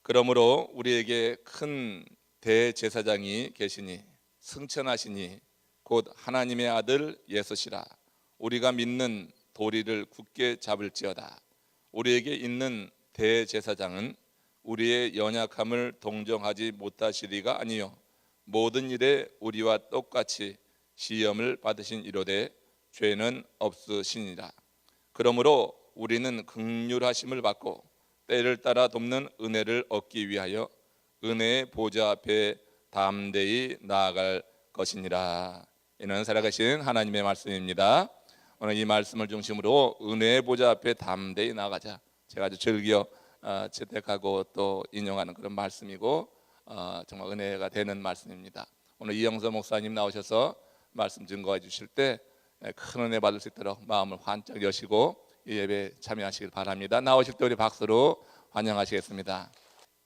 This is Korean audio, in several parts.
그러므로 우리에게 큰 대제사장이 계시니 승천하시니 곧 하나님의 아들 예수시라. 우리가 믿는 도리를 굳게 잡을지어다. 우리에게 있는 대제사장은 우리의 연약함을 동정하지 못하시리가 아니요 모든 일에 우리와 똑같이 시험을 받으신 이로되 죄는 없으시니라. 그러므로 우리는 긍휼하심을 받고 때를 따라 돕는 은혜를 얻기 위하여 은혜의 보좌 앞에 담대히 나아갈 것이니라. 이는 살아계신 하나님의 말씀입니다. 오늘 이 말씀을 중심으로 은혜의 보좌 앞에 담대히 나아가자. 제가 아주 즐겨 채택하고 또 인용하는 그런 말씀이고 정말 은혜가 되는 말씀입니다. 오늘 이영서 목사님 나오셔서 말씀 증거해 주실 때 큰 은혜 받을 수 있도록 마음을 환짝 여시고 이 예배에 참여하시길 바랍니다. 나오실 때 우리 박수로 환영하시겠습니다.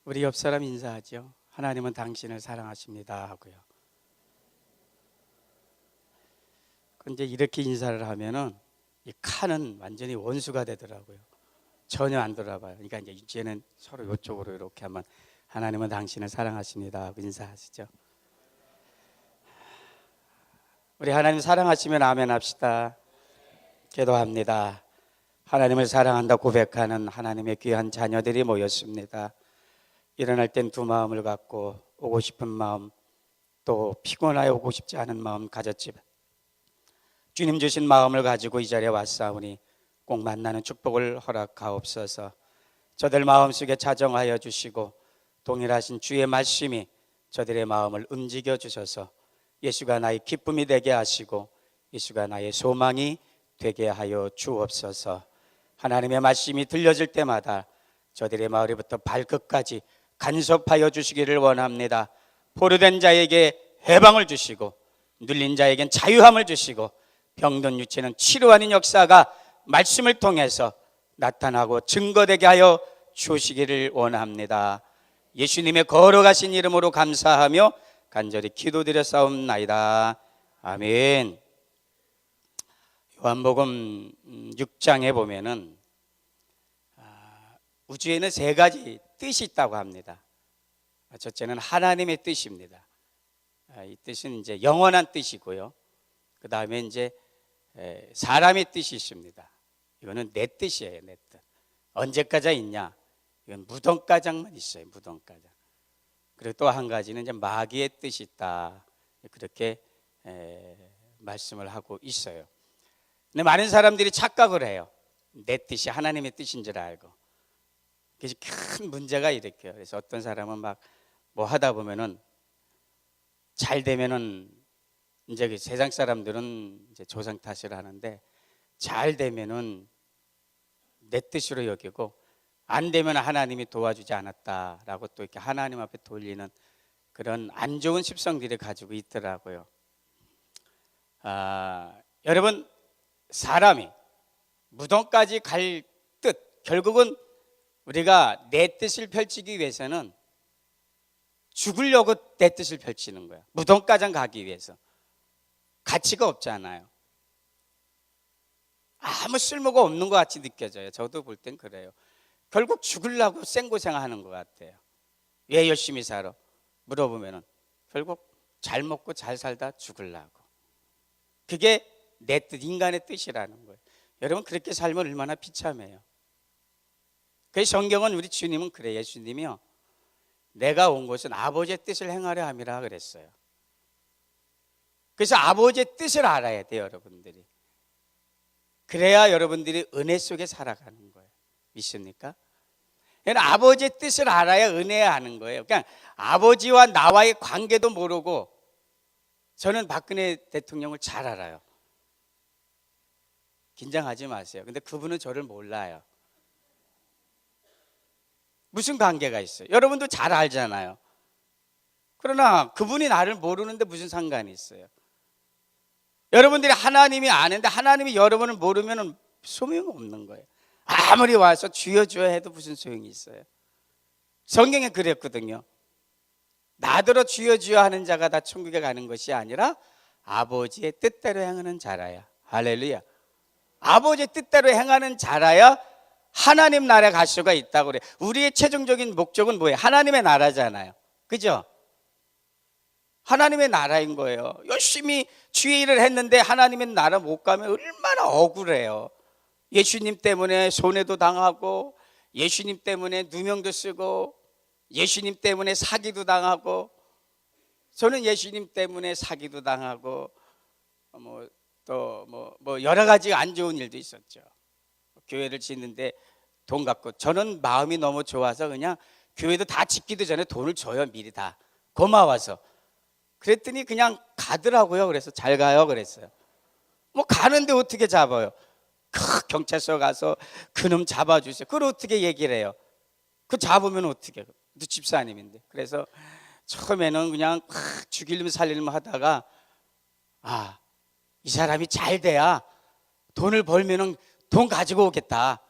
우리 옆 사람 인사하죠. 하나님은 당신을 사랑하십니다 하고요. 근데 이렇게 인사를 하면은 이 칸은 완전히 원수가 되더라고요. 전혀 안 돌아봐요. 그러니까 이제는 서로 이쪽으로 이렇게 하면 하나님은 당신을 사랑하십니다 하고 인사하시죠. 우리 하나님 사랑하시면 아멘 합시다. 기도합니다. 하나님을 사랑한다 고백하는 하나님의 귀한 자녀들이 모였습니다. 일어날 땐 두 마음을 갖고 오고 싶은 마음, 또 피곤하여 오고 싶지 않은 마음 가졌지만 주님 주신 마음을 가지고 이 자리에 왔사오니 꼭 만나는 축복을 허락하옵소서. 저들 마음속에 자정하여 주시고 동일하신 주의 말씀이 저들의 마음을 움직여 주셔서 예수가 나의 기쁨이 되게 하시고 예수가 나의 소망이 되게 하여 주옵소서. 하나님의 말씀이 들려질 때마다 저들의 마을에부터 발끝까지 간섭하여 주시기를 원합니다. 포로된 자에게 해방을 주시고 눌린 자에겐 자유함을 주시고 병든 육체는 치료하는 역사가 말씀을 통해서 나타나고 증거되게 하여 주시기를 원합니다. 예수님의 걸어가신 이름으로 감사하며 간절히 기도드렸사옵나이다. 아멘. 요한복음 6장에 보면은 우주에는 세 가지 뜻이 있다고 합니다. 첫째는 하나님의 뜻입니다. 이 뜻은 이제 영원한 뜻이고요. 그 다음에 이제 사람의 뜻이 있습니다. 이거는 내 뜻이에요, 내 뜻. 언제까지 있냐? 이건 무덤가장만 있어요, 무덤가장. 그리고 또 한 가지는 이제 마귀의 뜻이 있다. 그렇게 말씀을 하고 있어요. 근데 많은 사람들이 착각을 해요. 내 뜻이 하나님의 뜻인 줄 알고. 그래서 큰 문제가 일으켜요. 그래서 어떤 사람은 막 뭐 하다 보면은 잘 되면은 이제 그 세상 사람들은 이제 조상 탓을 하는데 잘 되면은 내 뜻으로 여기고 안 되면 하나님이 도와주지 않았다라고 또 이렇게 하나님 앞에 돌리는 그런 안 좋은 습성들을 가지고 있더라고요. 여러분 사람이 무덤까지 갈 뜻, 결국은 우리가 내 뜻을 펼치기 위해서는 죽으려고 내 뜻을 펼치는 거야. 무덤까지 가기 위해서. 가치가 없잖아요. 아무 쓸모가 없는 것 같이 느껴져요. 저도 볼 땐 그래요. 결국 죽으려고 생고생하는 것 같아요. 왜 열심히 살아? 물어보면은 결국 잘 먹고 잘 살다 죽으려고. 그게 내 뜻, 인간의 뜻이라는 거예요. 여러분 그렇게 살면 얼마나 비참해요. 그래서 성경은 우리 주님은 그래요. 예수님이요, 내가 온 것은 아버지의 뜻을 행하려 함이라 그랬어요. 그래서 아버지의 뜻을 알아야 돼요, 여러분들이. 그래야 여러분들이 은혜 속에 살아가는 거예요. 믿습니까? 아버지의 뜻을 알아야 은혜하는 거예요. 그냥 아버지와 나와의 관계도 모르고, 저는 박근혜 대통령을 잘 알아요. 긴장하지 마세요. 근데 그분은 저를 몰라요. 무슨 관계가 있어요? 여러분도 잘 알잖아요. 그러나 그분이 나를 모르는데 무슨 상관이 있어요? 여러분들이 하나님이 아는데 하나님이 여러분을 모르면 소용없는 거예요. 아무리 와서 주여 주여 해도 무슨 소용이 있어요? 성경에 그랬거든요. 나더러 주여 주여 하는 자가 다 천국에 가는 것이 아니라 아버지의 뜻대로 행하는 자라야. 할렐루야. 아버지의 뜻대로 행하는 자라야 하나님 나라에 갈 수가 있다고 그래. 우리의 최종적인 목적은 뭐예요? 하나님의 나라잖아요. 그죠? 하나님의 나라인 거예요. 열심히 주의 일을 했는데 하나님의 나라 못 가면 얼마나 억울해요. 예수님 때문에 손해도 당하고, 예수님 때문에 누명도 쓰고, 예수님 때문에 사기도 당하고. 저는 예수님 때문에 사기도 당하고 또 여러 가지 안 좋은 일도 있었죠. 교회를 짓는데 돈 갖고, 저는 마음이 너무 좋아서 그냥 교회도 다 짓기도 전에 돈을 줘요. 미리 다 고마워서. 그랬더니 그냥 가더라고요. 그래서 잘 가요 그랬어요. 뭐 가는데 어떻게 잡아요? 경찰서 가서 그놈 잡아주세요. 그걸 어떻게 얘기를 해요? 그 잡으면 어떻게 해요? 집사님인데. 그래서 처음에는 그냥 죽이려면 살리려면 하다가, 이 사람이 잘 돼야 돈을 벌면은 돈 가지고 오겠다.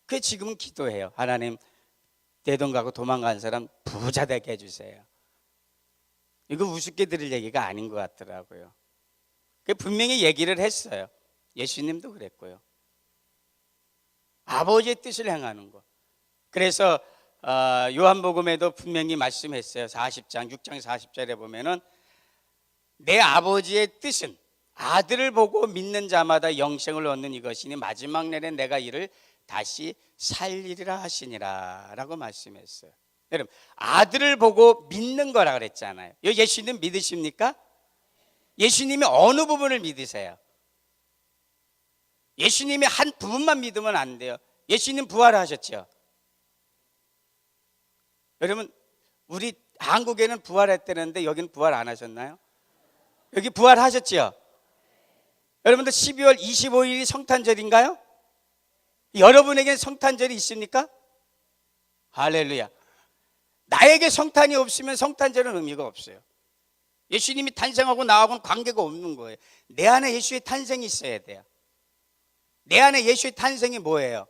그게 지금은 기도해요. 하나님, 내 돈 갖고 도망간 사람 부자 되게 해주세요. 이거 우습게 들을 얘기가 아닌 것 같더라고요. 분명히 얘기를 했어요. 예수님도 그랬고요. 아버지의 뜻을 행하는 것. 그래서 요한복음에도 분명히 말씀했어요. 40장 6장 40절에 보면은 내 아버지의 뜻은 아들을 보고 믿는 자마다 영생을 얻는 이것이니 마지막 날에 내가 이를 다시 살리리라 하시니라 라고 말씀했어요. 여러분, 아들을 보고 믿는 거라 그랬잖아요. 예수님 믿으십니까? 예수님이 어느 부분을 믿으세요? 예수님이 한 부분만 믿으면 안 돼요. 예수님 부활하셨죠. 여러분, 우리 한국에는 부활했다는데 여기는 부활 안 하셨나요? 여기 부활하셨죠? 여러분들 12월 25일이 성탄절인가요? 여러분에게는 성탄절이 있습니까? 할렐루야. 나에게 성탄이 없으면 성탄절은 의미가 없어요. 예수님이 탄생하고 나하고는 관계가 없는 거예요. 내 안에 예수의 탄생이 있어야 돼요. 내 안에 예수의 탄생이 뭐예요?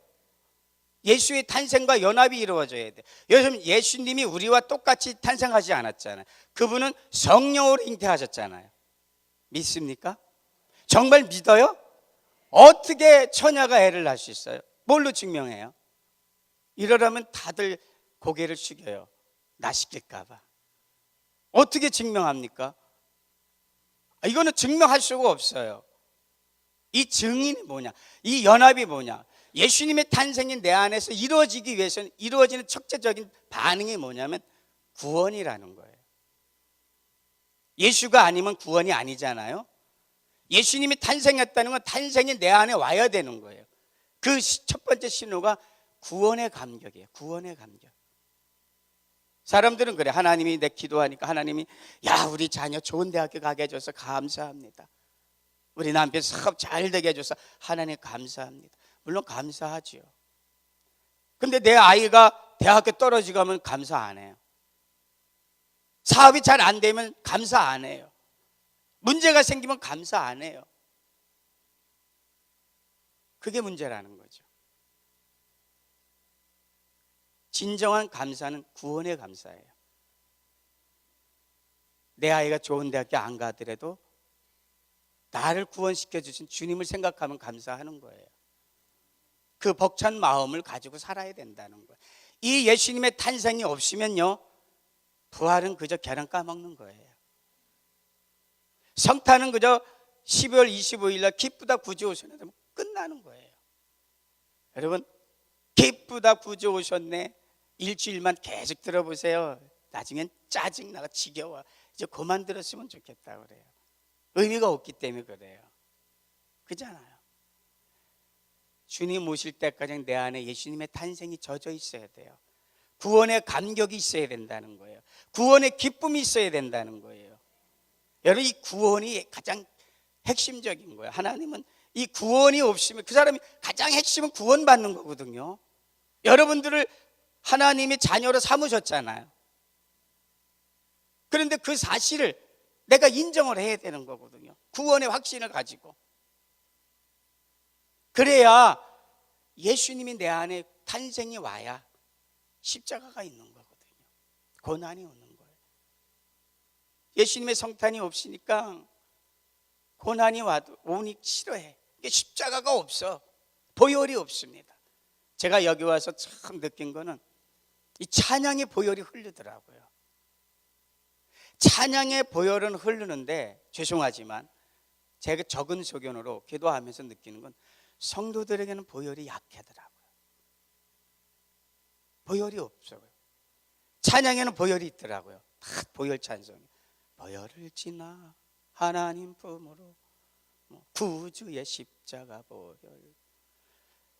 예수의 탄생과 연합이 이루어져야 돼요. 요즘 예수님이 우리와 똑같이 탄생하지 않았잖아요. 그분은 성령으로 잉태하셨잖아요. 믿습니까? 정말 믿어요? 어떻게 처녀가 애를 낳을 수 있어요? 뭘로 증명해요? 이러려면 다들 고개를 숙여요. 나 시킬까 봐. 어떻게 증명합니까? 이거는 증명할 수가 없어요. 이 증인이 뭐냐? 이 연합이 뭐냐? 예수님의 탄생이 내 안에서 이루어지기 위해서는 이루어지는 첫째적인 반응이 뭐냐면 구원이라는 거예요. 예수가 아니면 구원이 아니잖아요. 예수님이 탄생했다는 건 탄생이 내 안에 와야 되는 거예요. 그 첫 번째 신호가 구원의 감격이에요. 구원의 감격. 사람들은 그래. 하나님이 내 기도하니까 하나님이 우리 자녀 좋은 대학교 가게 해줘서 감사합니다. 우리 남편 사업 잘 되게 해줘서 하나님 감사합니다. 물론 감사하지요. 근데 내 아이가 대학교 떨어지고 하면 감사 안 해요. 사업이 잘 안 되면 감사 안 해요. 문제가 생기면 감사 안 해요. 그게 문제라는 거죠. 진정한 감사는 구원의 감사예요. 내 아이가 좋은 대학교 안 가더라도 나를 구원시켜 주신 주님을 생각하면 감사하는 거예요. 그 벅찬 마음을 가지고 살아야 된다는 거예요. 이 예수님의 탄생이 없으면요, 부활은 그저 계란 까먹는 거예요. 성탄은 그저 12월 25일 날 기쁘다 구주 오셨네 되면 끝나는 거예요. 여러분, 기쁘다 구주 오셨네 일주일만 계속 들어보세요. 나중엔 짜증나고 지겨워. 이제 그만 들었으면 좋겠다 그래요. 의미가 없기 때문에 그래요. 그잖아요. 주님 오실 때까지 내 안에 예수님의 탄생이 젖어 있어야 돼요. 구원의 감격이 있어야 된다는 거예요. 구원의 기쁨이 있어야 된다는 거예요. 여러분, 이 구원이 가장 핵심적인 거예요. 하나님은 이 구원이 없으면, 그 사람이 가장 핵심은 구원받는 거거든요. 여러분들을 하나님이 자녀로 삼으셨잖아요. 그런데 그 사실을 내가 인정을 해야 되는 거거든요. 구원의 확신을 가지고. 그래야 예수님이 내 안에 탄생이 와야 십자가가 있는 거거든요. 고난이 오는 거예요. 예수님의 성탄이 없으니까 고난이 와도 오니 싫어해. 십자가가 없어. 보혈이 없습니다. 제가 여기 와서 참 느낀 거는 이 찬양의 보혈이 흐르더라고요. 찬양의 보혈은 흐르는데 죄송하지만 제가 적은 소견으로 기도하면서 느끼는 건 성도들에게는 보혈이 약하더라고요. 보혈이 없어요. 찬양에는 보혈이 있더라고요. 다 보혈 찬송. 보혈을 지나 하나님 품으로 구주의 십자가 보혈.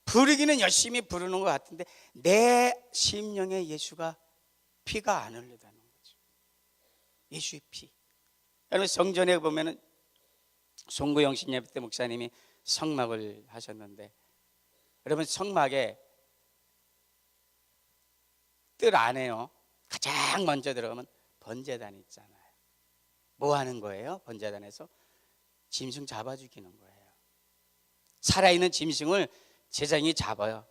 부르기는 열심히 부르는 것 같은데 내 심령에 예수가 피가 안 흘러다는 거죠. 예수의 피. 여러분 성전에 보면은 송구영신 예배 때 목사님이 성막을 하셨는데 여러분 성막에 뜰 안에요 가장 먼저 들어가면 번제단이 있잖아요. 뭐 하는 거예요? 번제단에서 짐승 잡아 죽이는 거예요. 살아있는 짐승을 제사장이 잡아요.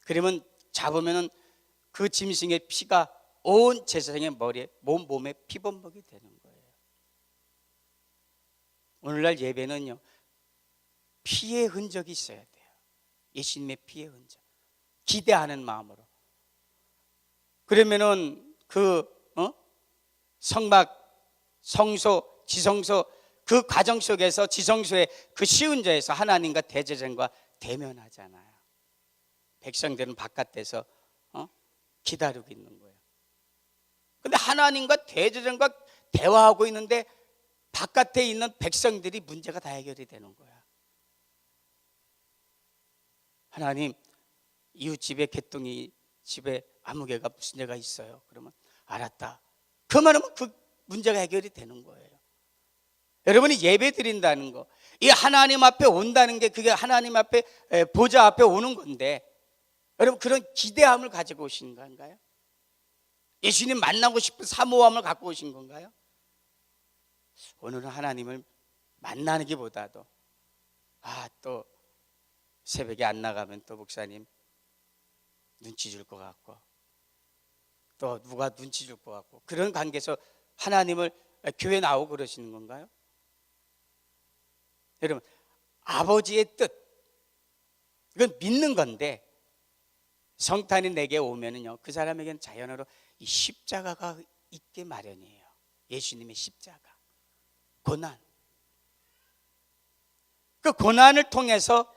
그러면 잡으면은 그 짐승의 피가 온 제사장의 머리에 몸에 피범벅이 되는 거예요. 오늘날 예배는요 피의 흔적이 있어야 돼요. 예수님의 피의 흔적. 기대하는 마음으로. 그러면은 성막, 성소, 지성소 그 과정 속에서 지성소의 그 시운전에서 하나님과 대제사장과 대면하잖아요. 백성들은 바깥에서 기다리고 있는 거예요. 근데 하나님과 대제사장과 대화하고 있는데 바깥에 있는 백성들이 문제가 다 해결이 되는 거야. 하나님, 이웃집에 개똥이 집에 아무개가 무슨 죄가 있어요. 그러면 알았다. 그 말하면 그 문제가 해결이 되는 거예요. 여러분이 예배 드린다는 거, 이 하나님 앞에 온다는 게 그게 하나님 앞에 보좌 앞에 오는 건데 여러분 그런 기대함을 가지고 오신 건가요? 예수님 만나고 싶은 사모함을 갖고 오신 건가요? 오늘은 하나님을 만나는 게보다도 또 새벽에 안 나가면 또 목사님 눈치 줄 것 같고 또 누가 눈치 줄 것 같고 그런 관계에서 하나님을 교회 나오고 그러시는 건가요? 여러분 아버지의 뜻 이건 믿는 건데 성탄이 내게 오면은요 그 사람에게는 자연으로 이 십자가가 있게 마련이에요. 예수님의 십자가 고난. 그 고난을 통해서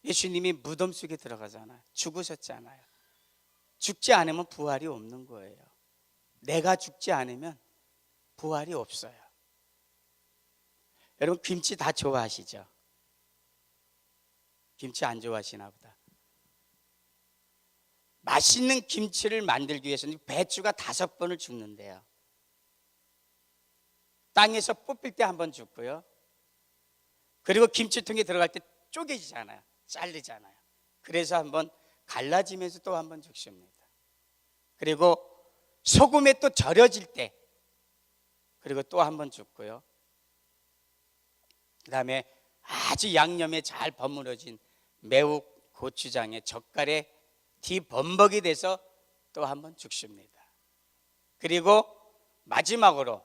예수님이 무덤 속에 들어가잖아요. 죽으셨잖아요. 죽지 않으면 부활이 없는 거예요. 내가 죽지 않으면 부활이 없어요. 여러분 김치 다 좋아하시죠? 김치 안 좋아하시나 보다. 맛있는 김치를 만들기 위해서는 배추가 5번을 죽는데요. 땅에서 뽑힐 때 한 번 죽고요. 그리고 김치통에 들어갈 때 쪼개지잖아요. 잘리잖아요. 그래서 한번 갈라지면서 또 한 번 죽습니다. 그리고 소금에 또 절여질 때 그리고 또 한 번 죽고요. 그 다음에 아주 양념에 잘 버무려진 매우 고추장에 젓갈에 뒤범벅이 돼서 또 한 번 죽습니다. 그리고 마지막으로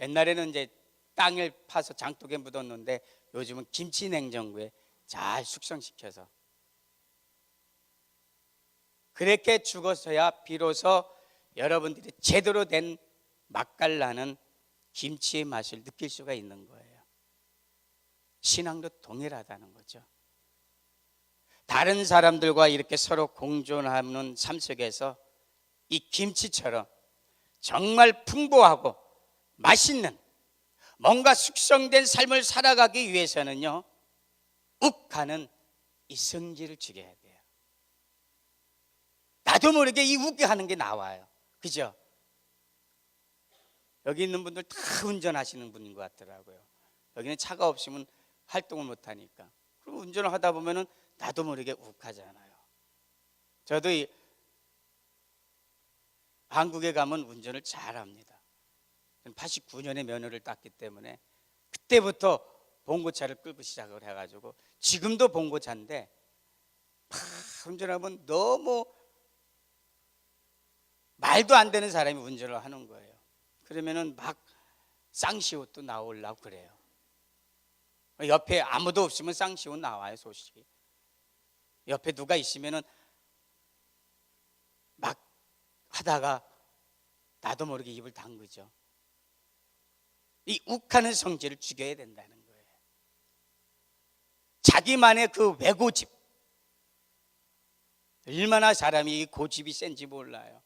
옛날에는 이제 땅을 파서 장독에 묻었는데 요즘은 김치 냉장고에 잘 숙성시켜서 그렇게 죽어서야 비로소 여러분들이 제대로 된 맛깔나는 김치의 맛을 느낄 수가 있는 거예요. 신앙도 동일하다는 거죠. 다른 사람들과 이렇게 서로 공존하는 삶 속에서 이 김치처럼 정말 풍부하고 맛있는 뭔가 숙성된 삶을 살아가기 위해서는요 욱하는 이 성질을 죽여야 돼요. 나도 모르게 이 욱하는 게 나와요. 그죠? 여기 있는 분들 다 운전하시는 분인 것 같더라고요. 여기는 차가 없으면 활동을 못 하니까. 그럼 운전을 하다 보면은 나도 모르게 욱하잖아요. 저도 한국에 가면 운전을 잘합니다. 89년에 면허를 땄기 때문에 그때부터 봉고차를 끌고 시작을 해가지고 지금도 봉고차인데 운전하면 너무 말도 안 되는 사람이 운전을 하는 거예요. 그러면은 막 쌍시옷도 나오려고 그래요. 옆에 아무도 없으면 쌍시옷 나와요, 소식이. 옆에 누가 있으면은 막 하다가 나도 모르게 입을 담그죠. 이 욱하는 성질을 죽여야 된다는 거예요. 자기만의 그 외고집, 얼마나 사람이 이 고집이 센지 몰라요.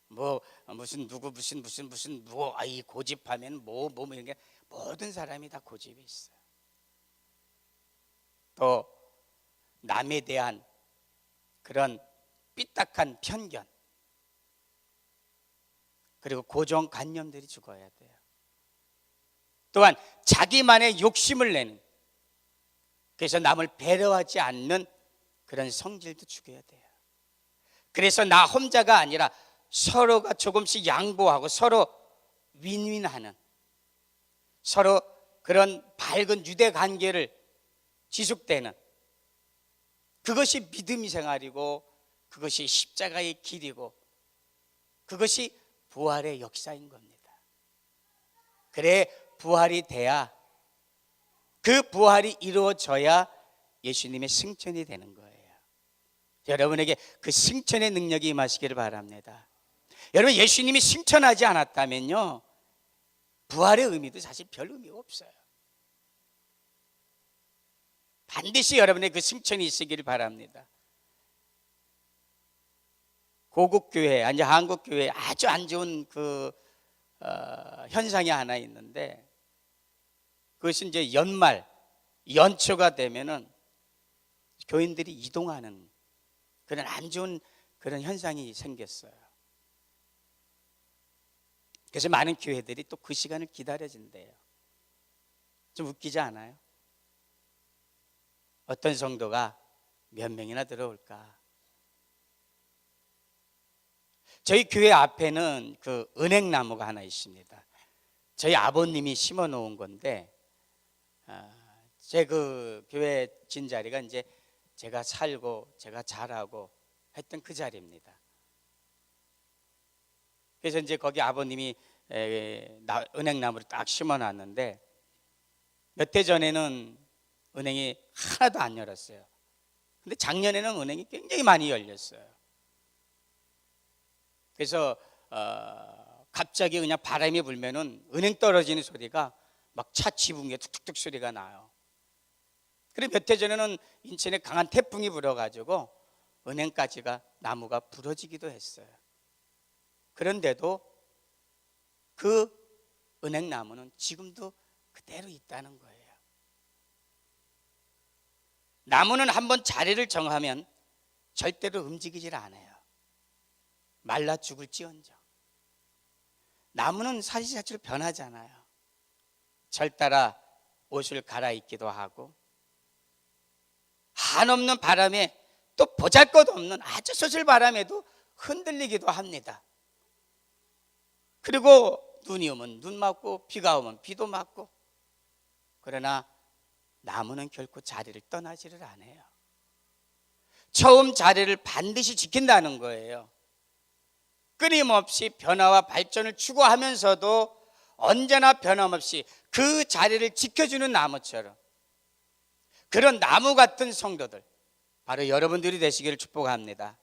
뭐 무슨 누구 무슨 이 고집하면 뭐 이런 게, 모든 사람이 다 고집이 있어요. 또 남에 대한 그런 삐딱한 편견, 그리고 고정관념들이 죽어야 돼요. 또한 자기만의 욕심을 내는, 그래서 남을 배려하지 않는 그런 성질도 죽여야 돼요. 그래서 나 혼자가 아니라 서로가 조금씩 양보하고 서로 윈윈하는, 서로 그런 밝은 유대 관계를 지속되는, 그것이 믿음의 생활이고, 그것이 십자가의 길이고, 그것이 부활의 역사인 겁니다. 그래 부활이 돼야, 그 부활이 이루어져야 예수님의 승천이 되는 거예요. 여러분에게 그 승천의 능력이 임하시기를 바랍니다. 여러분, 예수님이 승천하지 않았다면요, 부활의 의미도 사실 별 의미가 없어요. 반드시 여러분의 그 승천이 있으기를 바랍니다. 고국교회, 아니 한국교회에 아주 안 좋은 그 현상이 하나 있는데, 그것이 이제 연말, 연초가 되면은 교인들이 이동하는 그런 안 좋은 그런 현상이 생겼어요. 그래서 많은 교회들이 또 그 시간을 기다려진대요. 좀 웃기지 않아요? 어떤 성도가 몇 명이나 들어올까? 저희 교회 앞에는 그 은행나무가 하나 있습니다. 저희 아버님이 심어 놓은 건데, 제 그 교회 진 자리가 이제 제가 살고 제가 자라고 했던 그 자리입니다. 그래서 이제 거기 아버님이 은행나무를 딱 심어 놨는데, 몇 해 전에는 은행이 하나도 안 열었어요. 근데 작년에는 은행이 굉장히 많이 열렸어요. 그래서 갑자기 그냥 바람이 불면은 은행 떨어지는 소리가 막 차 지붕에 툭툭툭 소리가 나요. 그리고 몇 해 전에는 인천에 강한 태풍이 불어가지고 은행까지가 나무가 부러지기도 했어요. 그런데도 그 은행나무는 지금도 그대로 있다는 거예요. 나무는 한번 자리를 정하면 절대로 움직이질 않아요. 말라 죽을지언정. 나무는 사실 자체로 변하잖아요. 절 따라 옷을 갈아입기도 하고, 한없는 바람에, 또 보잘것없는 아주 소설 바람에도 흔들리기도 합니다. 그리고 눈이 오면 눈 맞고, 비가 오면 비도 맞고. 그러나 나무는 결코 자리를 떠나지를 않아요. 처음 자리를 반드시 지킨다는 거예요. 끊임없이 변화와 발전을 추구하면서도 언제나 변함없이 그 자리를 지켜주는 나무처럼, 그런 나무 같은 성도들, 바로 여러분들이 되시기를 축복합니다.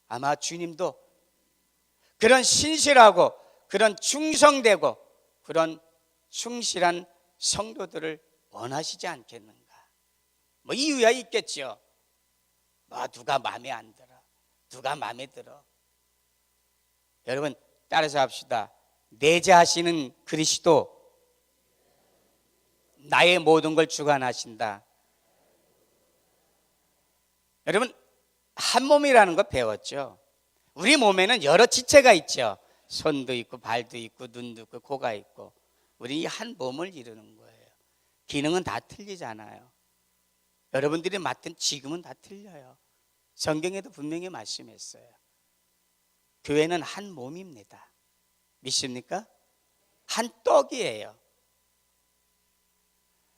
아마 주님도 그런 신실하고 그런 충성되고 그런 충실한 성도들을 원하시지 않겠는가? 뭐 이유야 있겠죠. 뭐 누가 마음에 안 들어, 누가 마음에 들어. 여러분 따라서 합시다. 내재하시는 그리스도, 나의 모든 걸 주관하신다. 여러분 한 몸이라는 거 배웠죠? 우리 몸에는 여러 지체가 있죠. 손도 있고 발도 있고 눈도 있고 코가 있고. 우리 이 한 몸을 이루는 거예요. 기능은 다 틀리잖아요. 여러분들이 맡은 지금은 다 틀려요. 성경에도 분명히 말씀했어요. 교회는 한 몸입니다. 믿습니까? 한 떡이에요.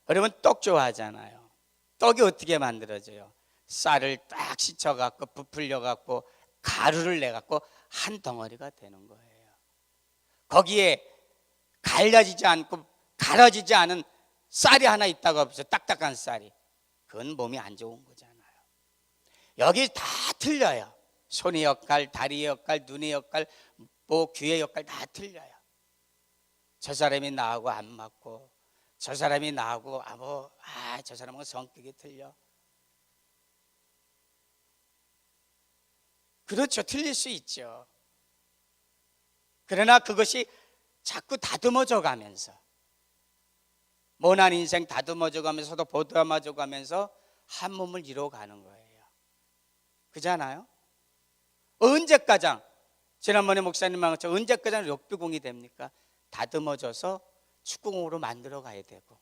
여러분 떡 좋아하잖아요. 떡이 어떻게 만들어져요? 쌀을 딱 씻어갖고 부풀려갖고 가루를 내갖고 한 덩어리가 되는 거예요. 거기에 갈라지지 않고 갈아지지 않은 쌀이 하나 있다고 해서 딱딱한 쌀이, 그건 몸이 안 좋은 거잖아요. 여기 다 틀려요. 손의 역할, 다리의 역할, 눈의 역할, 뭐 귀의 역할 다 틀려요. 저 사람이 나하고 안 맞고, 저 사람이 나하고 저 사람은 성격이 틀려. 그렇죠, 틀릴 수 있죠. 그러나 그것이 자꾸 다듬어져 가면서, 모난 인생 다듬어져 가면서도 보듬어져 가면서 한 몸을 이루어가는 거예요. 그잖아요. 언제까지, 지난번에 목사님하고 언제까지 럭비공이 됩니까? 다듬어져서 축구공으로 만들어 가야 되고,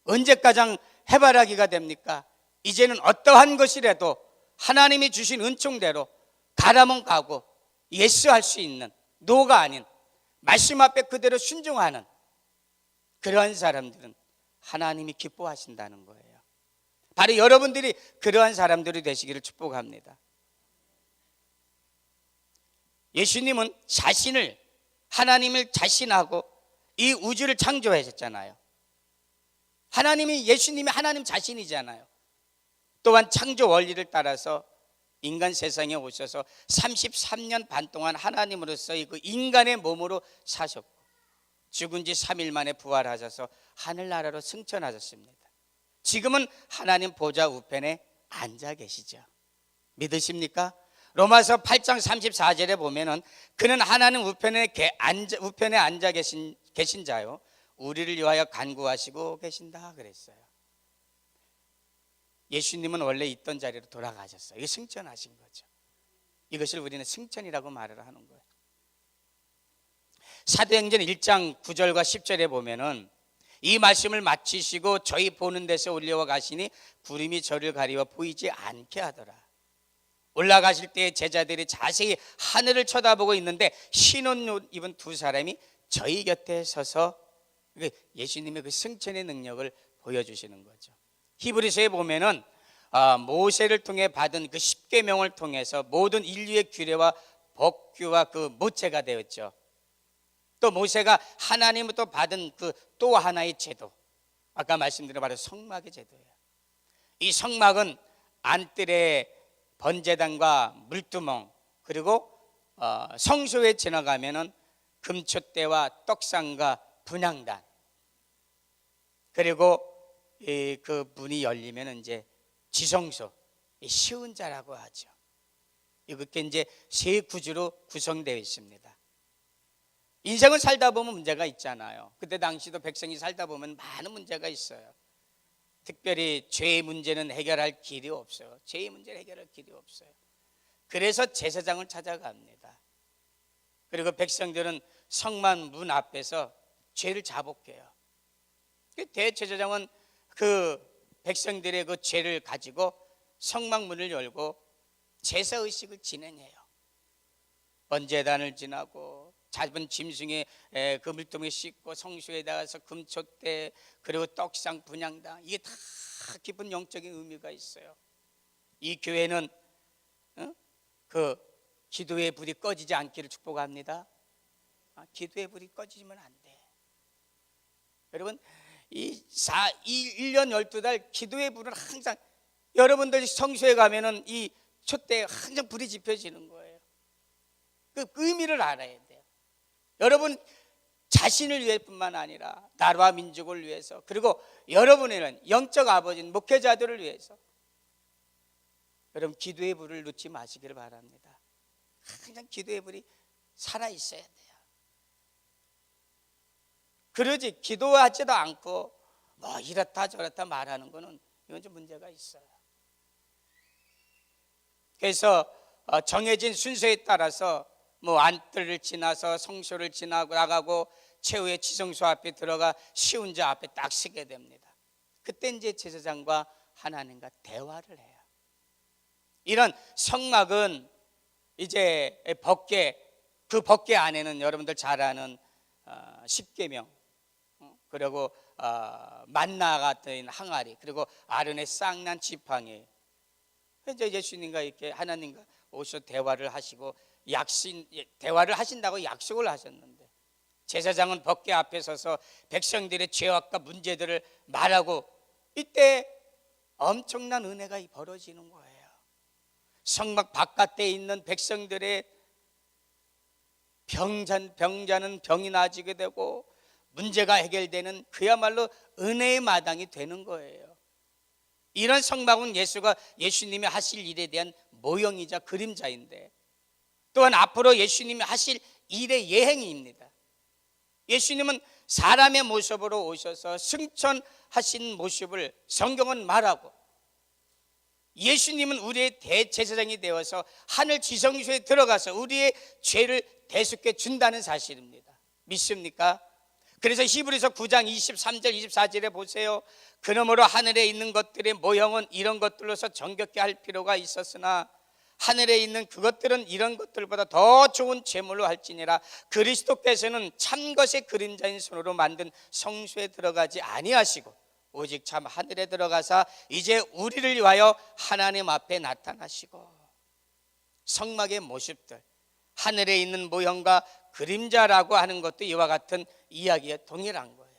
언제까지 해바라기가 됩니까? 이제는 어떠한 것이라도 하나님이 주신 은총대로 가라면 가고 예스할 수 있는, 노가 아닌 말씀 앞에 그대로 순종하는 그러한 사람들은 하나님이 기뻐하신다는 거예요. 바로 여러분들이 그러한 사람들이 되시기를 축복합니다. 예수님은 자신을, 하나님을 자신하고 이 우주를 창조하셨잖아요. 예수님이 하나님 자신이잖아요. 또한 창조 원리를 따라서 인간 세상에 오셔서 33년 반 동안 하나님으로서의 그 인간의 몸으로 사셨고, 죽은 지 3일 만에 부활하셔서 하늘나라로 승천하셨습니다. 지금은 하나님 보좌 우편에 앉아 계시죠. 믿으십니까? 로마서 8장 34절에 보면은 그는 하나님 우편에 앉아 계신 자요, 우리를 위하여 간구하시고 계신다 그랬어요. 예수님은 원래 있던 자리로 돌아가셨어요. 이게 승천하신 거죠. 이것을 우리는 승천이라고 말을 하는 거예요. 사도행전 1장 9절과 10절에 보면은 이 말씀을 마치시고 저희 보는 데서 올려와 가시니 구름이 저를 가리워 보이지 않게 하더라. 올라가실 때 제자들이 자세히 하늘을 쳐다보고 있는데 신혼 입은 두 사람이 저희 곁에 서서 예수님의 그 승천의 능력을 보여주시는 거죠. 히브리서에 보면은 모세를 통해 받은 그 십계명을 통해서 모든 인류의 규례와 법규와 그 모체가 되었죠. 또 모세가 하나님부터 받은 그 또 하나의 제도, 아까 말씀드린 바로 성막의 제도예요. 이 성막은 안뜰의 번제단과 물두멍, 그리고 성소에 지나가면은 금촛대와 떡상과 분향단, 그리고 그 문이 열리면 이제 지성소, 시운자라고 하죠. 이렇게 이제 세 구조로 구성되어 있습니다. 인생을 살다 보면 문제가 있잖아요. 그때 당시도 백성이 살다 보면 많은 문제가 있어요. 특별히 죄의 문제는 해결할 길이 없어요. 죄의 문제를 해결할 길이 없어요. 그래서 제사장을 찾아갑니다. 그리고 백성들은 성만 문 앞에서 죄를 자복해요. 대제사장은 그 백성들의 그 죄를 가지고 성막 문을 열고 제사의식을 진행해요. 번제단을 지나고 작은 짐승의 그 물통에 씻고 성소에 나가서 금촛대, 그리고 떡상 분향단, 이게 다 깊은 영적인 의미가 있어요. 이 교회는 그 기도의 불이 꺼지지 않기를 축복합니다. 기도의 불이 꺼지면 안 돼. 여러분, 이 1년 12달 기도의 불은 항상, 여러분들이 성소에 가면은 이 촛대에 항상 불이 지펴지는 거예요. 그 의미를 알아야 돼요. 여러분 자신을 위해 뿐만 아니라 나라와 민족을 위해서, 그리고 여러분의 영적 아버지인 목회자들을 위해서 여러분 기도의 불을 놓지 마시기를 바랍니다. 항상 기도의 불이 살아있어야 돼요. 그러지 기도하지도 않고 뭐 이렇다 저렇다 말하는 거는 이건 좀 문제가 있어요. 그래서 정해진 순서에 따라서 뭐 안뜰을 지나서 성소를 지나고 나가고 최후의 지성소 앞에 들어가 시운자 앞에 딱 서게 됩니다. 그때 이제 제사장과 하나님과 대화를 해요. 이런 성막은 이제 그 법궤 안에는 여러분들 잘 아는 십계명, 그리고 만나 같은 항아리, 그리고 아론의 쌍난 지팡이. 이제 예수님과 이렇게 하나님과 오셔 대화를 하시고 대화를 하신다고 약속을 하셨는데, 제사장은 법궤 앞에 서서 백성들의 죄악과 문제들을 말하고, 이때 엄청난 은혜가 벌어지는 거예요. 성막 바깥에 있는 백성들의 병자는 병이 나아지게 되고 문제가 해결되는 그야말로 은혜의 마당이 되는 거예요. 이런 성막은 예수님이 하실 일에 대한 모형이자 그림자인데, 또한 앞으로 예수님이 하실 일의 예행입니다. 예수님은 사람의 모습으로 오셔서 승천하신 모습을 성경은 말하고, 예수님은 우리의 대제사장이 되어서 하늘 지성소에 들어가서 우리의 죄를 대속해 준다는 사실입니다. 믿습니까? 그래서 히브리서 9장 23절 24절에 보세요. 그러므로 하늘에 있는 것들의 모형은 이런 것들로서 정결케 할 필요가 있었으나 하늘에 있는 그것들은 이런 것들보다 더 좋은 제물로 할지니라. 그리스도께서는 참 것의 그림자인 손으로 만든 성소에 들어가지 아니하시고 오직 참 하늘에 들어가사 이제 우리를 위하여 하나님 앞에 나타나시고, 성막의 모습들, 하늘에 있는 모형과 그림자라고 하는 것도 이와 같은 이야기에 동일한 거예요.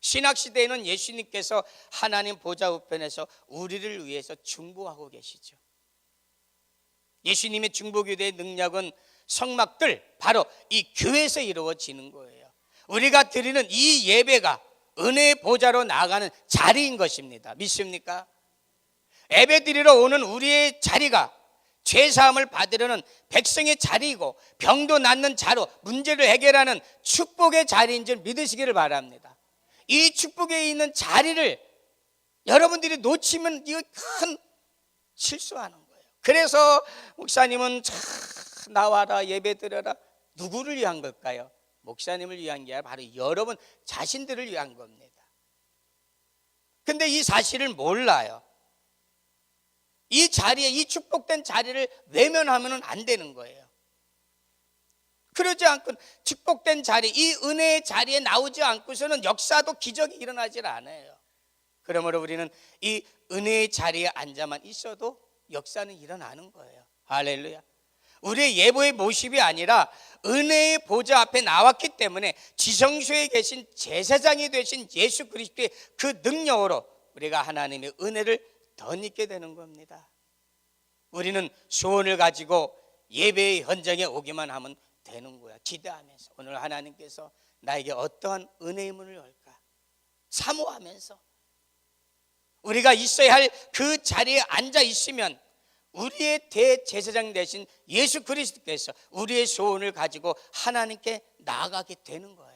신학시대에는 예수님께서 하나님 보좌 우편에서 우리를 위해서 중보하고 계시죠. 예수님의 중보기도의 능력은 성막들, 바로 이 교회에서 이루어지는 거예요. 우리가 드리는 이 예배가 은혜의 보좌로 나아가는 자리인 것입니다. 믿습니까? 예배드리러 오는 우리의 자리가 죄사함을 받으려는 백성의 자리이고 병도 낫는 자로 문제를 해결하는 축복의 자리인 줄 믿으시기를 바랍니다. 이 축복에 있는 자리를 여러분들이 놓치면 이거 큰 실수하는 거예요. 그래서 목사님은 나와라 예배드려라, 누구를 위한 걸까요? 목사님을 위한 게 아니라 바로 여러분 자신들을 위한 겁니다. 근데 이 사실을 몰라요. 이 자리에, 이 축복된 자리를 외면하면 안 되는 거예요. 그러지 않고 축복된 자리, 이 은혜의 자리에 나오지 않고서는 역사도 기적이 일어나질 않아요. 그러므로 우리는 이 은혜의 자리에 앉아만 있어도 역사는 일어나는 거예요. 할렐루야. 우리의 예보의 모습이 아니라 은혜의 보좌 앞에 나왔기 때문에 지성소에 계신 제사장이 되신 예수 그리스도의 그 능력으로 우리가 하나님의 은혜를 덧입게 되는 겁니다. 우리는 소원을 가지고 예배의 현장에 오기만 하면 되는 거야. 기대하면서 오늘 하나님께서 나에게 어떠한 은혜의 문을 열까 사모하면서 우리가 있어야 할 그 자리에 앉아 있으면 우리의 대제사장 되신 예수 그리스도께서 우리의 소원을 가지고 하나님께 나아가게 되는 거예요.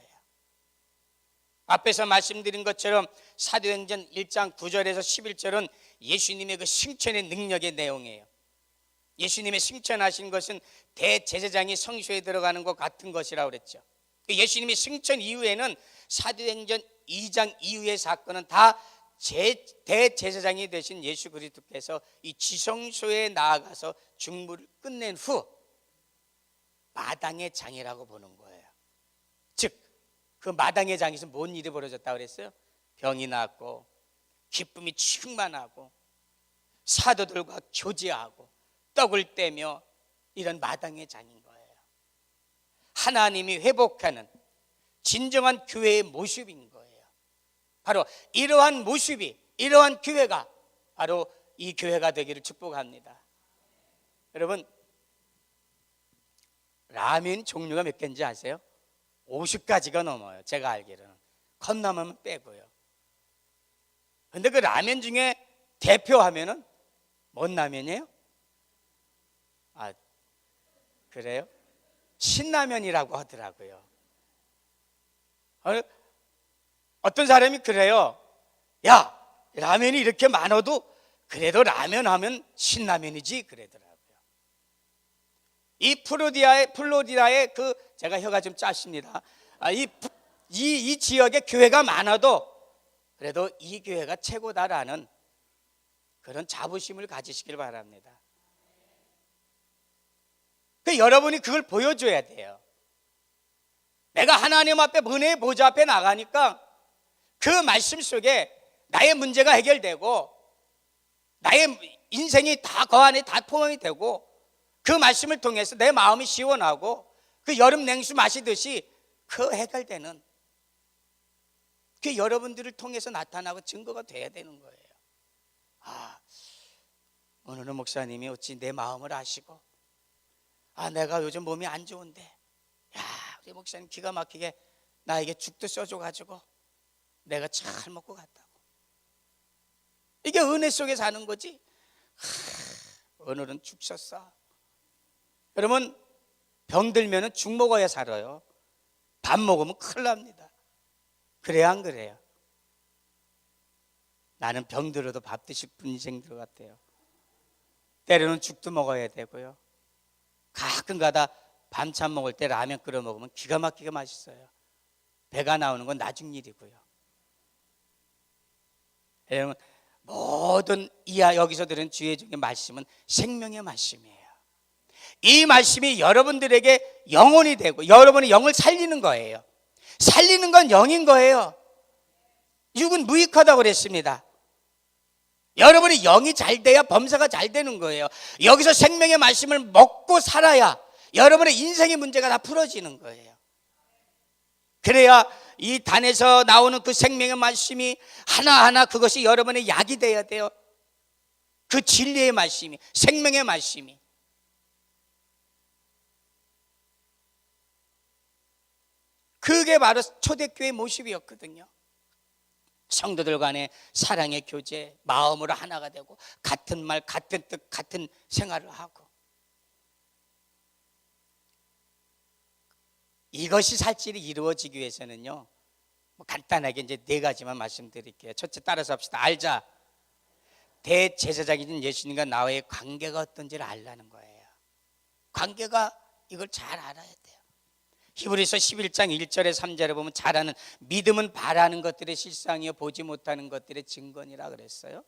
앞에서 말씀드린 것처럼 사도행전 1장 9절에서 11절은 예수님의 그 승천의 능력의 내용이에요. 예수님의 승천하신 것은 대제사장이 성소에 들어가는 것 같은 것이라고 그랬죠. 예수님이 승천 이후에는 사도행전 2장 이후의 사건은 다 대제사장이 되신 예수 그리스도께서 이 지성소에 나아가서 중보를 끝낸 후 마당의 장이라고 보는 거예요. 즉 그 마당의 장에서 뭔 일이 벌어졌다고 그랬어요? 병이 났고 기쁨이 충만하고 사도들과 교제하고 떡을 떼며 이런 마당의 장인 거예요. 하나님이 회복하는 진정한 교회의 모습인 거예요. 바로 이러한 모습이, 이러한 교회가 바로 이 교회가 되기를 축복합니다. 여러분, 라면 종류가 몇 개인지 아세요? 50가지가 넘어요. 제가 알기로는. 컵라면 빼고요. 근데 그 라면 중에 대표하면은 뭔 라면이에요? 아, 그래요? 신라면이라고 하더라고요. 어떤 사람이 그래요. 야, 라면이 이렇게 많아도 그래도 라면 하면 신라면이지 그러더라고요. 이 플로리다의 그 제가 혀가 좀 짜십니다. 이 지역에 교회가 많아도 그래도 이 교회가 최고다라는 그런 자부심을 가지시길 바랍니다. 여러분이 그걸 보여줘야 돼요. 내가 하나님 앞에 은혜의 보좌 앞에 나가니까 그 말씀 속에 나의 문제가 해결되고 나의 인생이 다 그 안에 다 포함이 되고 그 말씀을 통해서 내 마음이 시원하고 그 여름 냉수 마시듯이 그 해결되는, 그게 여러분들을 통해서 나타나고 증거가 돼야 되는 거예요. 오늘은 목사님이 어찌 내 마음을 아시고, 내가 요즘 몸이 안 좋은데, 우리 목사님 기가 막히게 나에게 죽도 써줘가지고 내가 잘 먹고 갔다고. 이게 은혜 속에 사는 거지. 오늘은 죽 썼어. 여러분, 병들면 죽 먹어야 살아요. 밥 먹으면 큰일 납니다. 그래야 안 그래요? 나는 병들어도 밥 드실 분 인생들 같아요. 때로는 죽도 먹어야 되고요. 가끔가다 반찬 먹을 때 라면 끓여 먹으면 기가 막히게 맛있어요. 배가 나오는 건 나중 일이고요. 여러분, 모든 여기서 들은 주의 중에 말씀은 생명의 말씀이에요. 이 말씀이 여러분들에게 영혼이 되고 여러분의 영을 살리는 거예요. 살리는 건 영인 거예요. 육은 무익하다고 그랬습니다. 여러분의 영이 잘 돼야 범사가 잘 되는 거예요. 여기서 생명의 말씀을 먹고 살아야 여러분의 인생의 문제가 다 풀어지는 거예요. 그래야 이 단에서 나오는 그 생명의 말씀이 하나하나 그것이 여러분의 약이 돼야 돼요. 그 진리의 말씀이, 생명의 말씀이. 그게 바로 초대교회의 모습이었거든요. 성도들 간의 사랑의 교제, 마음으로 하나가 되고 같은 말, 같은 뜻, 같은 생활을 하고, 이것이 살질이 이루어지기 위해서는요, 간단하게 이제 4가지만 말씀드릴게요. 첫째, 따라서 합시다. 알자. 대제사장이신 예수님과 나와의 관계가 어떤지를 알라는 거예요. 관계가, 이걸 잘 알아야 돼요. 히브리서 11장 1절에 3절에 보면 잘하는 믿음은 바라는 것들의 실상이요 보지 못하는 것들의 증거니라 그랬어요.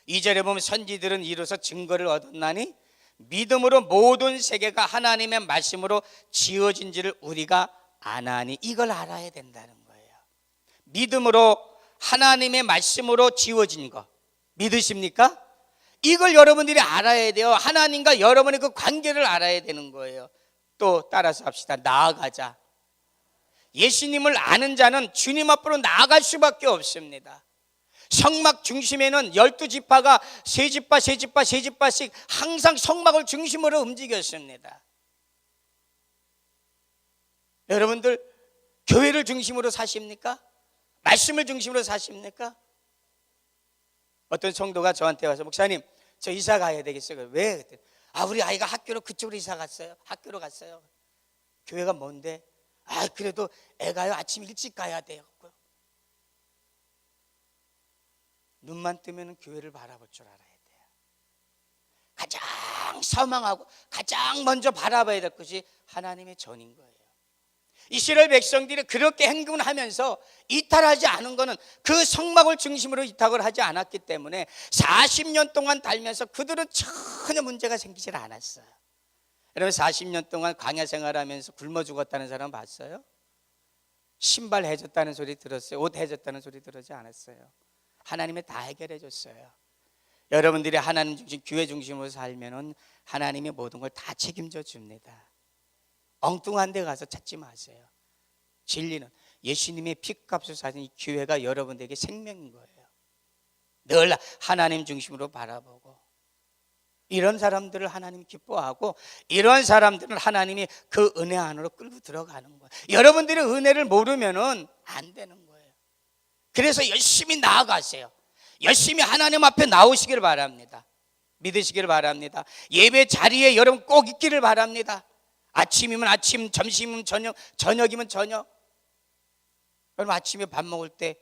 2절에 보면 선지들은 이로써 증거를 얻었나니 믿음으로 모든 세계가 하나님의 말씀으로 지어진지를 우리가 아나니, 이걸 알아야 된다는 거예요. 믿음으로 하나님의 말씀으로 지어진 거 믿으십니까? 이걸 여러분들이 알아야 돼요. 하나님과 여러분의 그 관계를 알아야 되는 거예요. 또 따라서 합시다. 나아가자. 예수님을 아는 자는 주님 앞으로 나아갈 수밖에 없습니다. 성막 중심에는 12지파가 세 지파씩 항상 성막을 중심으로 움직였습니다. 여러분들 교회를 중심으로 사십니까? 말씀을 중심으로 사십니까? 어떤 성도가 저한테 와서 목사님, 저 이사 가야 되겠어요. 왜? 우리 아이가 학교로 그쪽으로 이사 갔어요. 학교로 갔어요. 교회가 뭔데? 그래도 애가요 아침 일찍 가야 돼요. 눈만 뜨면 교회를 바라볼 줄 알아야 돼요. 가장 서망하고 가장 먼저 바라봐야 될 것이 하나님의 전인 거예요. 이스라엘 백성들이 그렇게 행군을 하면서 이탈하지 않은 것은 그 성막을 중심으로 이탈을 하지 않았기 때문에 40년 동안 달면서 그들은 전혀 문제가 생기질 않았어요. 여러분, 40년 동안 광야 생활하면서 굶어 죽었다는 사람 봤어요? 신발 해줬다는 소리 들었어요? 옷 해줬다는 소리 들었지 않았어요? 하나님이 다 해결해 줬어요. 여러분들이 하나님 중심, 교회 중심으로 살면은 하나님이 모든 걸 다 책임져 줍니다. 엉뚱한 데 가서 찾지 마세요. 진리는 예수님의 피값을 사신 이 교회가 여러분들에게 생명인 거예요. 늘 하나님 중심으로 바라보고, 이런 사람들을 하나님 기뻐하고, 이런 사람들은 하나님이 그 은혜 안으로 끌고 들어가는 거예요. 여러분들이 은혜를 모르면은 안 되는 거예요. 그래서 열심히 나아가세요. 열심히 하나님 앞에 나오시기를 바랍니다. 믿으시기를 바랍니다. 예배 자리에 여러분 꼭 있기를 바랍니다. 아침이면 아침, 점심이면 저녁, 저녁이면 저녁. 여러분, 아침에 밥 먹을 때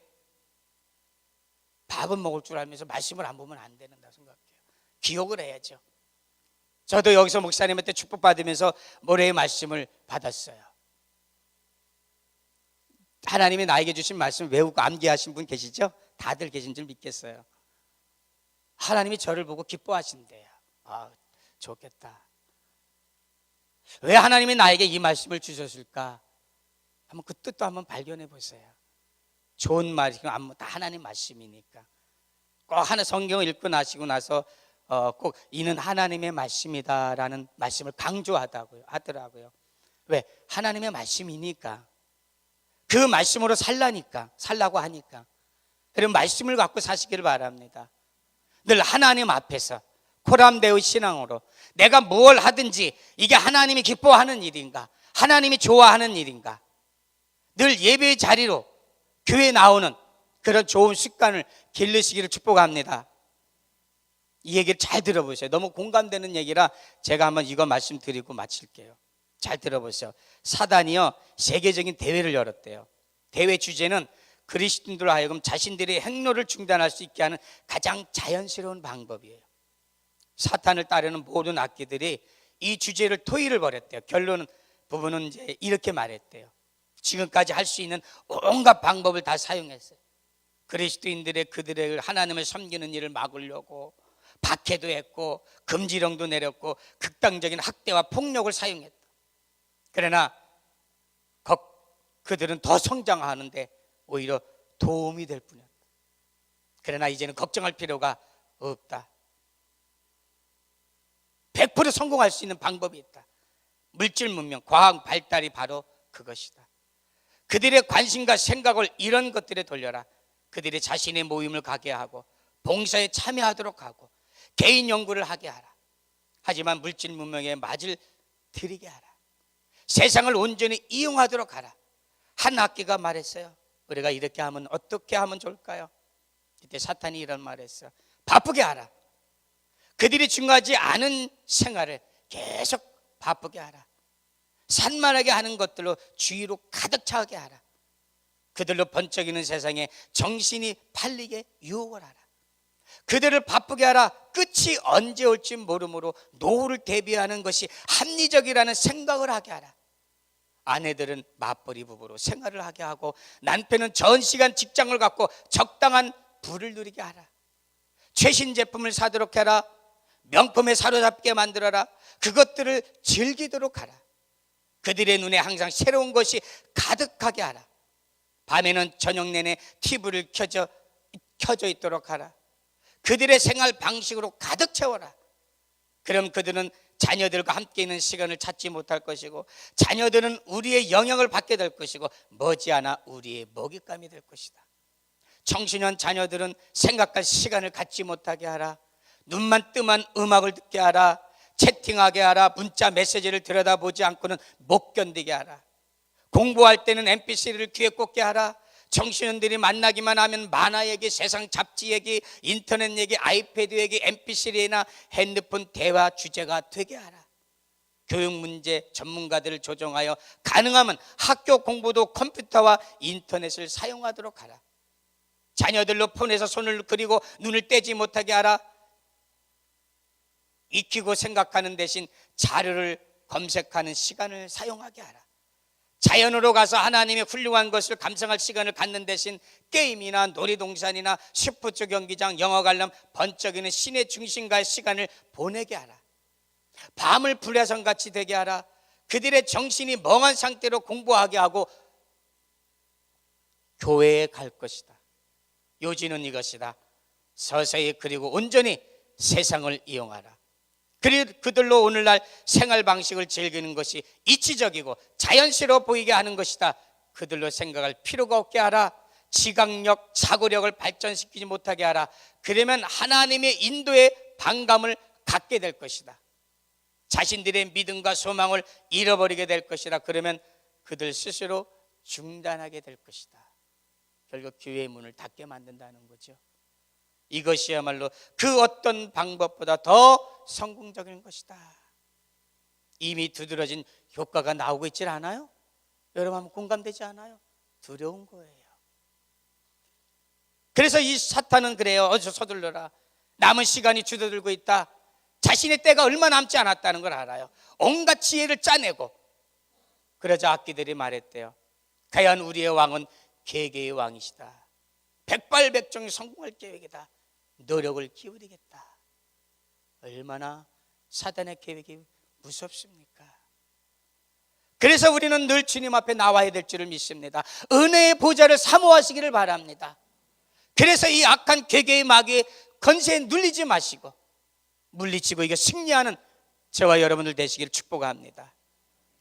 밥은 먹을 줄 알면서 말씀을 안 보면 안 된다 생각해요. 기억을 해야죠. 저도 여기서 목사님한테 축복받으면서 모래의 말씀을 받았어요. 하나님이 나에게 주신 말씀 외우고 암기하신 분 계시죠? 다들 계신 줄 믿겠어요. 하나님이 저를 보고 기뻐하신대요. 좋겠다. 왜 하나님이 나에게 이 말씀을 주셨을까? 한번 그 뜻도 한번 발견해 보세요. 좋은 말이고 다 하나님 말씀이니까. 꼭 하나 성경을 읽고 나시고 나서 꼭 이는 하나님의 말씀이다라는 말씀을 강조하더라고요. 왜? 하나님의 말씀이니까. 그 말씀으로 살라고 하니까 그런 말씀을 갖고 사시기를 바랍니다. 늘 하나님 앞에서 코람데오 신앙으로 내가 뭘 하든지 이게 하나님이 기뻐하는 일인가, 하나님이 좋아하는 일인가, 늘 예배의 자리로 교회에 나오는 그런 좋은 습관을 기르시기를 축복합니다. 이 얘기를 잘 들어보세요. 너무 공감되는 얘기라 제가 한번 이거 말씀드리고 마칠게요. 잘 들어보세요. 사단이요, 세계적인 대회를 열었대요. 대회 주제는 그리스도인들로 하여금 자신들의 행로를 중단할 수 있게 하는 가장 자연스러운 방법이에요. 사탄을 따르는 모든 악기들이 이 주제를 토의를 벌였대요. 결론 부분은 이제 이렇게 말했대요. 지금까지 할 수 있는 온갖 방법을 다 사용했어요. 그리스도인들의 그들의 하나님을 섬기는 일을 막으려고 박해도 했고 금지령도 내렸고 극단적인 학대와 폭력을 사용했다. 그러나 그들은 더 성장하는데 오히려 도움이 될 뿐이었다. 그러나 이제는 걱정할 필요가 없다. 100% 성공할 수 있는 방법이 있다. 물질 문명, 과학 발달이 바로 그것이다. 그들의 관심과 생각을 이런 것들에 돌려라. 그들이 자신의 모임을 가게 하고 봉사에 참여하도록 하고 개인 연구를 하게 하라. 하지만 물질 문명에 맞을 들이게 하라. 세상을 온전히 이용하도록 하라. 한 학기가 말했어요. 우리가 이렇게 하면 어떻게 하면 좋을까요? 그때 사탄이 이런 말을 했어요. 바쁘게 하라. 그들이 중요하지 않은 생활을 계속 바쁘게 하라. 산만하게 하는 것들로 주의로 가득 차게 하라. 그들로 번쩍이는 세상에 정신이 팔리게 유혹을 하라. 그들을 바쁘게 하라. 끝이 언제 올지 모르므로 노후를 대비하는 것이 합리적이라는 생각을 하게 하라. 아내들은 맞벌이 부부로 생활을 하게 하고 남편은 전시간 직장을 갖고 적당한 부를 누리게 하라. 최신 제품을 사도록 해라. 명품에 사로잡게 만들어라. 그것들을 즐기도록 하라. 그들의 눈에 항상 새로운 것이 가득하게 하라. 밤에는 저녁 내내 TV를 켜져 있도록 하라. 그들의 생활 방식으로 가득 채워라. 그럼 그들은 자녀들과 함께 있는 시간을 찾지 못할 것이고 자녀들은 우리의 영향을 받게 될 것이고 머지않아 우리의 먹잇감이 될 것이다. 청소년 자녀들은 생각할 시간을 갖지 못하게 하라. 눈만 뜨면 음악을 듣게 하라. 채팅하게 하라. 문자 메시지를 들여다보지 않고는 못 견디게 하라. 공부할 때는 mp3를 귀에 꽂게 하라. 청소년들이 만나기만 하면 만화 얘기, 세상 잡지 얘기, 인터넷 얘기, 아이패드 얘기, mp3나 핸드폰 대화 주제가 되게 하라. 교육 문제 전문가들을 조정하여 가능하면 학교 공부도 컴퓨터와 인터넷을 사용하도록 하라. 자녀들로 폰에서 손을 그리고 눈을 떼지 못하게 하라. 익히고 생각하는 대신 자료를 검색하는 시간을 사용하게 하라. 자연으로 가서 하나님의 훌륭한 것을 감상할 시간을 갖는 대신 게임이나 놀이동산이나 스포츠 경기장, 영화 관람, 번쩍이는 시내 중심가의 시간을 보내게 하라. 밤을 불야성같이 되게 하라. 그들의 정신이 멍한 상태로 공부하게 하고 교회에 갈 것이다. 요지는 이것이다. 서서히 그리고 온전히 세상을 이용하라. 그들로 오늘날 생활 방식을 즐기는 것이 이치적이고 자연스러워 보이게 하는 것이다. 그들로 생각할 필요가 없게 하라. 지각력, 사고력을 발전시키지 못하게 하라. 그러면 하나님의 인도에 반감을 갖게 될 것이다. 자신들의 믿음과 소망을 잃어버리게 될 것이라. 그러면 그들 스스로 중단하게 될 것이다. 결국 교회의 문을 닫게 만든다는 거죠. 이것이야말로 그 어떤 방법보다 더 성공적인 것이다. 이미 두드러진 효과가 나오고 있질 않아요? 여러분 한번 공감되지 않아요? 두려운 거예요. 그래서 이 사탄은 그래요. 어서 서둘러라. 남은 시간이 줄어들고 있다. 자신의 때가 얼마 남지 않았다는 걸 알아요. 온갖 지혜를 짜내고 그러자 악기들이 말했대요. 과연 우리의 왕은 계계의 왕이시다. 백발백중이 성공할 계획이다. 노력을 기울이겠다. 얼마나 사단의 계획이 무섭습니까? 그래서 우리는 늘 주님 앞에 나와야 될 줄을 믿습니다. 은혜의 보좌를 사모하시기를 바랍니다. 그래서 이 악한 계계의 마귀의 건세에 눌리지 마시고 물리치고 이게 승리하는 저와 여러분들 되시기를 축복합니다.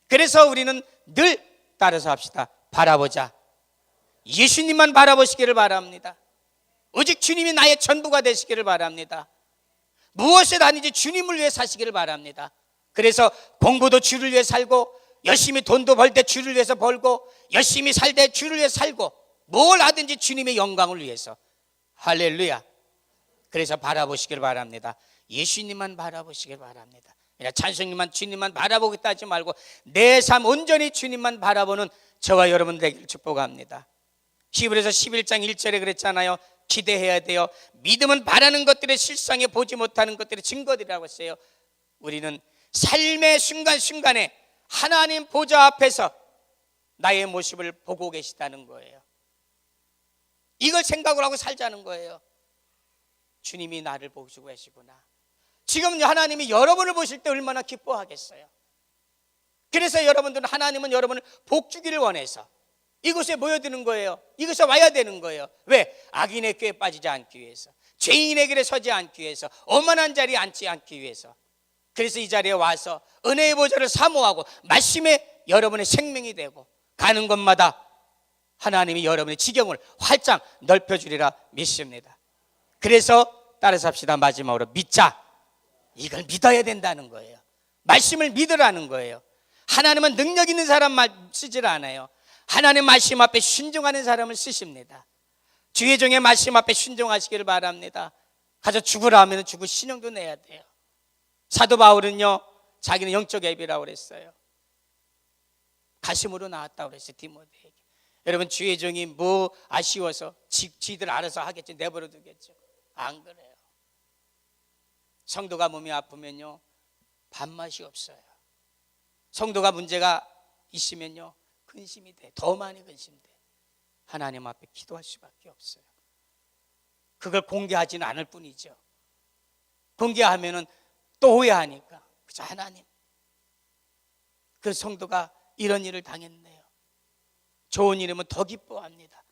그래서 우리는 늘 따라서 합시다. 바라보자. 예수님만 바라보시기를 바랍니다. 오직 주님이 나의 전부가 되시기를 바랍니다. 무엇에 다니지 주님을 위해 사시기를 바랍니다. 그래서 공부도 주를 위해 살고, 열심히 돈도 벌 때 주를 위해서 벌고, 열심히 살 때 주를 위해 살고, 뭘 하든지 주님의 영광을 위해서. 할렐루야. 그래서 바라보시기를 바랍니다. 예수님만 바라보시길 바랍니다. 그냥 찬송님만 주님만 바라보겠다 하지 말고 내 삶 온전히 주님만 바라보는 저와 여러분 되기를 축복합니다. 히브리서 11장 1절에 그랬잖아요. 기대해야 돼요. 믿음은 바라는 것들의 실상에 보지 못하는 것들의 증거들이라고 했어요. 우리는 삶의 순간순간에 하나님 보좌 앞에서 나의 모습을 보고 계시다는 거예요. 이걸 생각을 하고 살자는 거예요. 주님이 나를 보시고 계시구나. 지금 하나님이 여러분을 보실 때 얼마나 기뻐하겠어요. 그래서 여러분들은, 하나님은 여러분을 복 주기를 원해서 이곳에 모여드는 거예요. 이곳에 와야 되는 거예요. 왜? 악인의 꾀에 빠지지 않기 위해서, 죄인의 길에 서지 않기 위해서, 오만한 자리에 앉지 않기 위해서. 그래서 이 자리에 와서 은혜의 보좌를 사모하고 말씀에 여러분의 생명이 되고, 가는 곳마다 하나님이 여러분의 지경을 활짝 넓혀주리라 믿습니다. 그래서 따라서 합시다. 마지막으로 믿자. 이걸 믿어야 된다는 거예요. 말씀을 믿으라는 거예요. 하나님은 능력 있는 사람만 쓰질 않아요. 하나님 말씀 앞에 순종하는 사람을 쓰십니다. 주의 종의 말씀 앞에 순종하시기를 바랍니다. 가서 죽으라 하면 죽을 신용도 내야 돼요. 사도 바울은요, 자기는 영적 애비라고 그랬어요. 가심으로 나왔다고 그랬어요, 디모데에게. 여러분, 주의 종이 뭐 아쉬워서 지들 알아서 하겠죠. 내버려 두겠죠. 안 그래요. 성도가 몸이 아프면요, 밥맛이 없어요. 성도가 문제가 있으면요, 근심이 돼. 더 많이 근심돼. 하나님 앞에 기도할 수밖에 없어요. 그걸 공개하지는 않을 뿐이죠. 공개하면은 또 오해하니까. 그죠? 하나님, 그 성도가 이런 일을 당했네요. 좋은 일이면 더 기뻐합니다.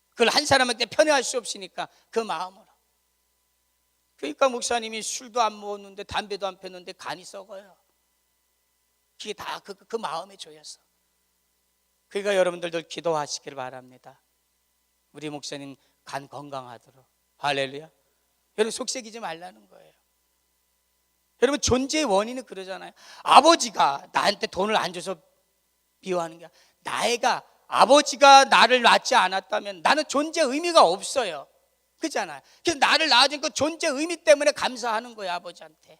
그걸 한 사람한테 편애할 수 없으니까 그 마음으로. 그러니까 목사님이 술도 안 먹었는데 담배도 안 폈는데 간이 썩어요. 그게 다 그 마음에 조여서. 그러니까 여러분들도 기도하시길 바랍니다. 우리 목사님 간 건강하도록. 할렐루야. 여러분, 속색이지 말라는 거예요. 여러분, 존재의 원인은 그러잖아요. 아버지가 나한테 돈을 안 줘서 미워하는 게 아니라, 나애가 아버지가 나를 낳지 않았다면 나는 존재 의미가 없어요. 그렇잖아요. 그래서 나를 낳아준 그 존재 의미 때문에 감사하는 거예요, 아버지한테.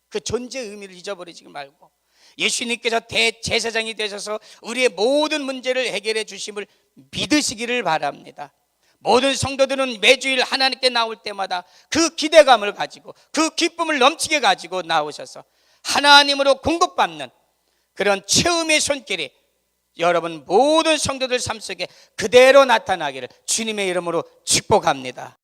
그 존재 의미를 잊어버리지 말고, 예수님께서 대제사장이 되셔서 우리의 모든 문제를 해결해 주심을 믿으시기를 바랍니다. 모든 성도들은 매주일 하나님께 나올 때마다 그 기대감을 가지고, 그 기쁨을 넘치게 가지고 나오셔서 하나님으로 공급받는 그런 체험의 손길이 여러분 모든 성도들 삶 속에 그대로 나타나기를 주님의 이름으로 축복합니다.